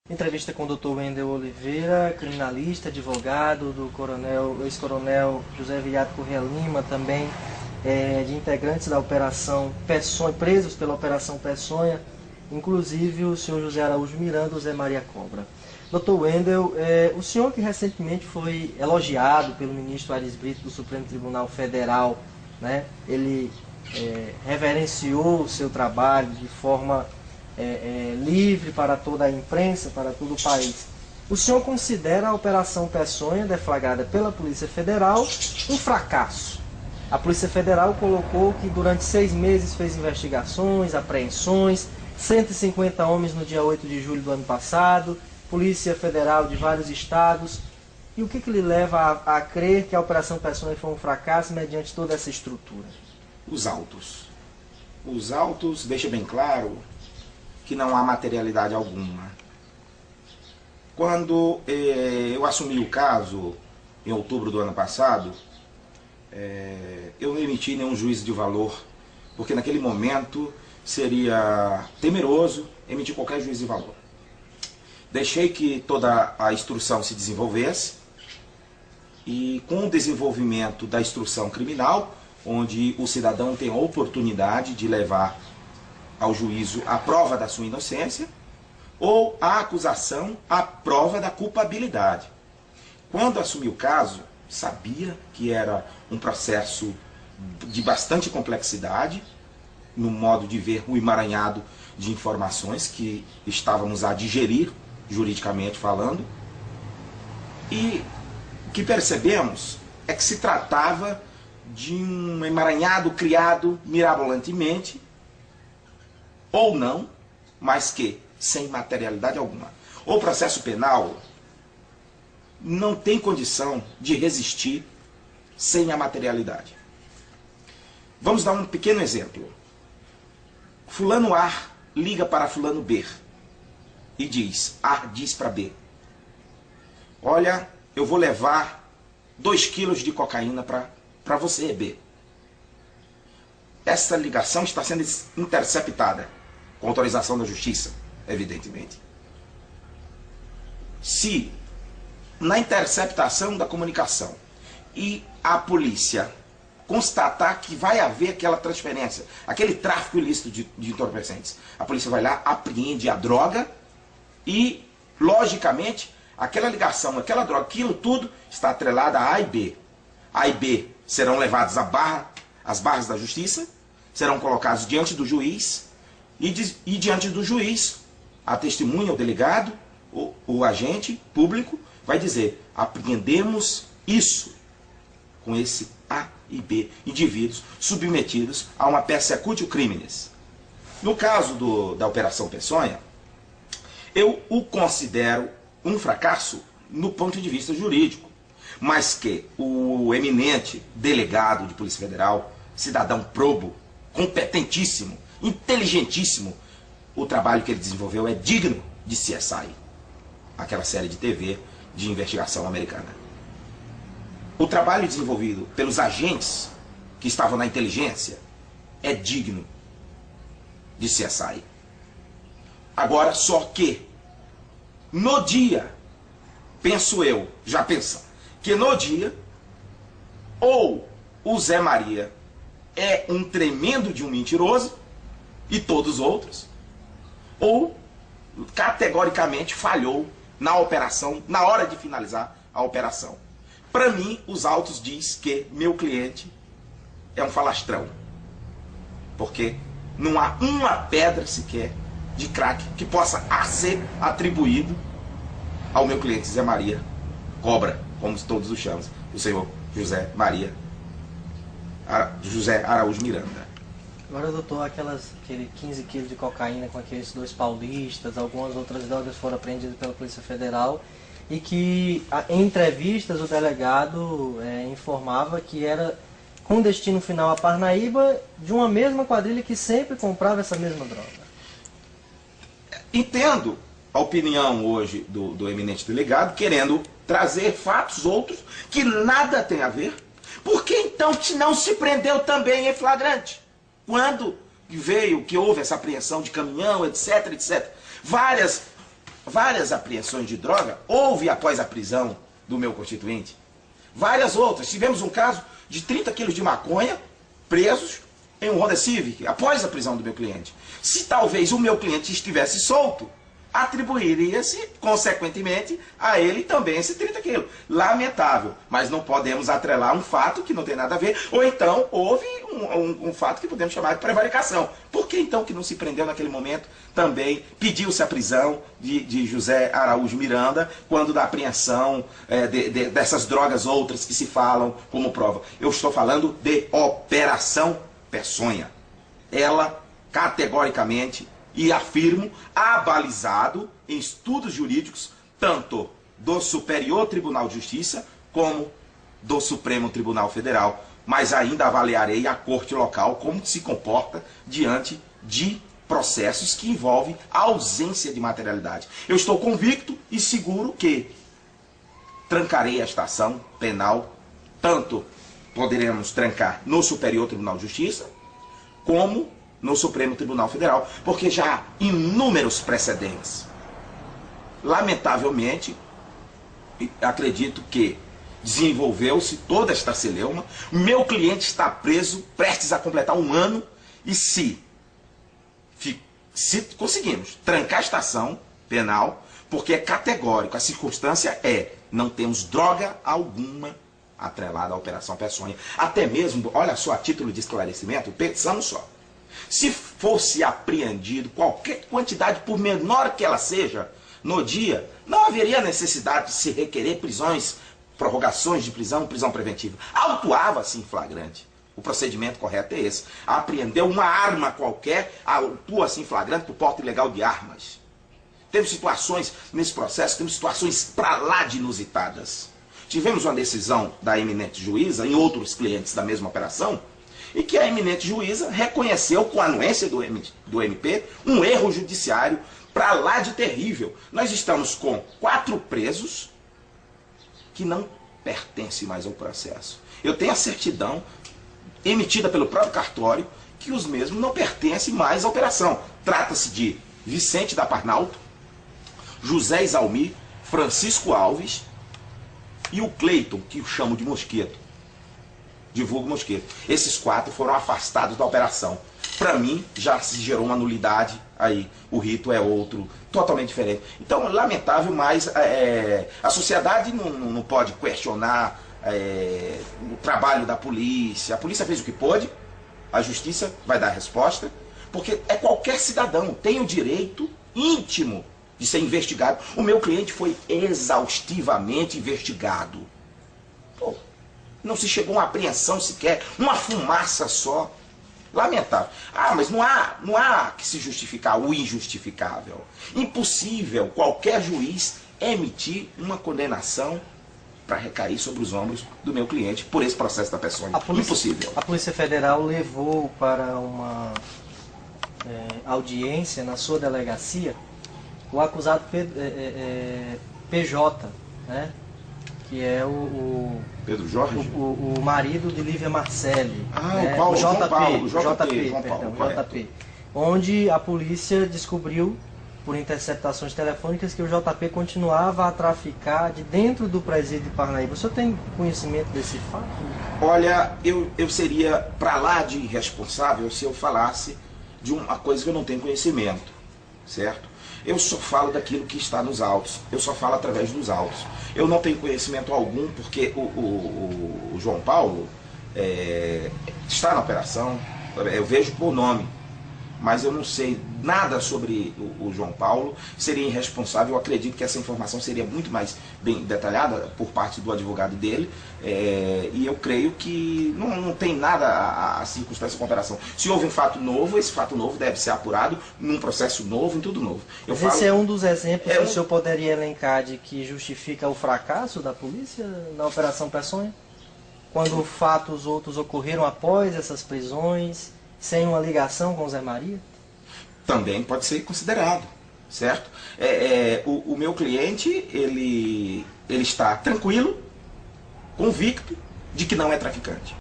Entrevista com o Dr. Wendel Oliveira, criminalista, advogado do ex-coronel José Viriato Corrêa Lima, também de integrantes da Operação Peçonha, presos pela Operação Peçonha, inclusive o senhor José Araújo Miranda e o Zé Maria Cobra. Dr. Wendel, o senhor que recentemente foi elogiado pelo ministro Aires Brito do Supremo Tribunal Federal, né? Ele reverenciou o seu trabalho de forma livre para toda a imprensa, para todo o país. O senhor considera a Operação Peçonha, deflagrada pela Polícia Federal, um fracasso? A Polícia Federal colocou que durante 6 meses fez investigações, apreensões, 150 homens no dia 8 de julho do ano passado, Polícia Federal de vários estados. E o que lhe leva a crer que a Operação Peçonha foi um fracasso mediante toda essa estrutura? Os autos. Os autos deixam bem claro que não há materialidade alguma. Quando eu assumi o caso, em outubro do ano passado, eu não emiti nenhum juízo de valor, porque naquele momento seria temeroso emitir qualquer juízo de valor. Deixei que toda a instrução se desenvolvesse, e com o desenvolvimento da instrução criminal, onde o cidadão tem a oportunidade de levar ao juízo a prova da sua inocência, ou a acusação a prova da culpabilidade. Quando assumi o caso, sabia que era um processo de bastante complexidade, no modo de ver o emaranhado de informações que estávamos a digerir, juridicamente falando, e o que percebemos é que se tratava de um emaranhado criado mirabolantemente, ou não, mas que sem materialidade alguma. O processo penal não tem condição de resistir sem a materialidade. Vamos dar um pequeno exemplo. Fulano A liga para fulano B e diz, A diz para B: olha, eu vou levar 2 quilos de cocaína para você, B. Essa ligação está sendo interceptada, com autorização da justiça, evidentemente. Se na interceptação da comunicação e a polícia constatar que vai haver aquela transferência, aquele tráfico ilícito de entorpecentes, a polícia vai lá, apreende a droga e, logicamente, aquela ligação, aquela droga, aquilo tudo está atrelada a A e B. A e B serão levados às barras da justiça, serão colocados diante do juiz, e diante do juiz, a testemunha, o delegado, o agente público, vai dizer: apreendemos isso com esse A e B, indivíduos submetidos a uma persecutio criminis. No caso da Operação Peçonha, eu o considero um fracasso no ponto de vista jurídico, mas que o eminente delegado de Polícia Federal, cidadão probo, competentíssimo, inteligentíssimo, o trabalho que ele desenvolveu é digno de CSI, aquela série de TV de investigação americana. O trabalho desenvolvido pelos agentes que estavam na inteligência é digno de CSI. Agora, só que no dia, penso eu, já pensa, que no dia, ou o Zé Maria é um tremendo de um mentiroso, e todos os outros, ou categoricamente falhou na operação, na hora de finalizar a operação. Para mim, os autos diz que meu cliente é um falastrão, porque não há uma pedra sequer de crack que possa ser atribuído ao meu cliente Zé Maria Cobra, como todos os chamam, o senhor José Araújo Miranda. Agora, doutor, aquele 15 quilos de cocaína com aqueles 2 paulistas, algumas outras drogas foram apreendidas pela Polícia Federal, e que em entrevistas o delegado informava que era com destino final a Parnaíba, de uma mesma quadrilha que sempre comprava essa mesma droga. Entendo a opinião hoje do eminente delegado, querendo trazer fatos outros que nada tem a ver. Por que então que não se prendeu também em flagrante? Quando veio, que houve essa apreensão de caminhão, etc, etc. Várias várias apreensões de droga houve após a prisão do meu constituinte. Várias outras. Tivemos um caso de 30 quilos de maconha presos em um Honda Civic após a prisão do meu cliente. Se talvez o meu cliente estivesse solto, atribuiria-se, consequentemente, a ele também esse 30 quilos. Lamentável, mas não podemos atrelar um fato que não tem nada a ver, ou então houve um fato que podemos chamar de prevaricação. Por que então que não se prendeu naquele momento? Também pediu-se a prisão de José Araújo Miranda, quando da apreensão dessas drogas outras que se falam como prova. Eu estou falando de Operação Peçonha. Ela, categoricamente, e afirmo, abalizado em estudos jurídicos, tanto do Superior Tribunal de Justiça, como do Supremo Tribunal Federal. Mas ainda avaliarei a corte local como se comporta diante de processos que envolvem a ausência de materialidade. Eu estou convicto e seguro que trancarei esta ação penal, tanto poderemos trancar no Superior Tribunal de Justiça, como no Supremo Tribunal Federal, porque já há inúmeros precedentes. Lamentavelmente, acredito que desenvolveu-se toda esta celeuma. Meu cliente está preso, prestes a completar um ano, e se conseguimos trancar a esta ação penal, porque é categórico, a circunstância não temos droga alguma atrelada à Operação Peçonha. Até mesmo, olha só, a título de esclarecimento, pensamos só. Se fosse apreendido qualquer quantidade, por menor que ela seja, no dia, não haveria necessidade de se requerer prisões, prorrogações de prisão, prisão preventiva. Autuava-se em flagrante. O procedimento correto é esse. Apreender uma arma qualquer, autua-se em flagrante por porte ilegal de armas. Temos situações nesse processo, temos situações para lá de inusitadas. Tivemos uma decisão da eminente juíza em outros clientes da mesma operação, e que a eminente juíza reconheceu com a anuência do MP um erro judiciário para lá de terrível. Nós estamos com 4 presos que não pertencem mais ao processo. Eu tenho a certidão emitida pelo próprio cartório que os mesmos não pertencem mais à operação. Trata-se de Vicente da Parnalto, José Isalmir, Francisco Alves e o Cleiton, que eu chamo de Mosqueto. Divulgo Mosqueto. Esses 4 foram afastados da operação. Para mim, já se gerou uma nulidade aí. O rito é outro, totalmente diferente. Então, lamentável, mas a sociedade não pode questionar o trabalho da polícia. A polícia fez o que pôde, a justiça vai dar a resposta, porque qualquer cidadão tem o direito íntimo de ser investigado. O meu cliente foi exaustivamente investigado. Pô, não se chegou a uma apreensão sequer, uma fumaça só. Lamentável. Mas não há que se justificar o injustificável. Impossível qualquer juiz emitir uma condenação para recair sobre os ombros do meu cliente por esse processo da Peçonha. Impossível. A Polícia Federal levou para uma audiência na sua delegacia o acusado PJ, né? Que é o Pedro Jorge? O marido de Lívia Marcelli. Né? O JP. Onde a polícia descobriu, por interceptações telefônicas, que o JP continuava a traficar de dentro do presídio de Parnaíba. O senhor tem conhecimento desse fato? Olha, eu seria para lá de irresponsável se eu falasse de uma coisa que eu não tenho conhecimento, certo? Eu só falo daquilo que está nos autos, eu só falo através dos autos. Eu não tenho conhecimento algum porque o João Paulo está na operação, eu vejo por nome, mas eu não sei nada sobre o João Paulo, seria irresponsável. Eu acredito que essa informação seria muito mais bem detalhada por parte do advogado dele, e eu creio que não tem nada a circunstância com a operação. Se houve um fato novo, esse fato novo deve ser apurado num processo novo, em tudo novo. Esse é um dos exemplos que o senhor poderia elencar de que justifica o fracasso da polícia na Operação Peçonha? Quando fatos outros ocorreram após essas prisões, sem uma ligação com o Zé Maria? Também pode ser considerado, certo? O meu cliente, ele está tranquilo, convicto de que não é traficante.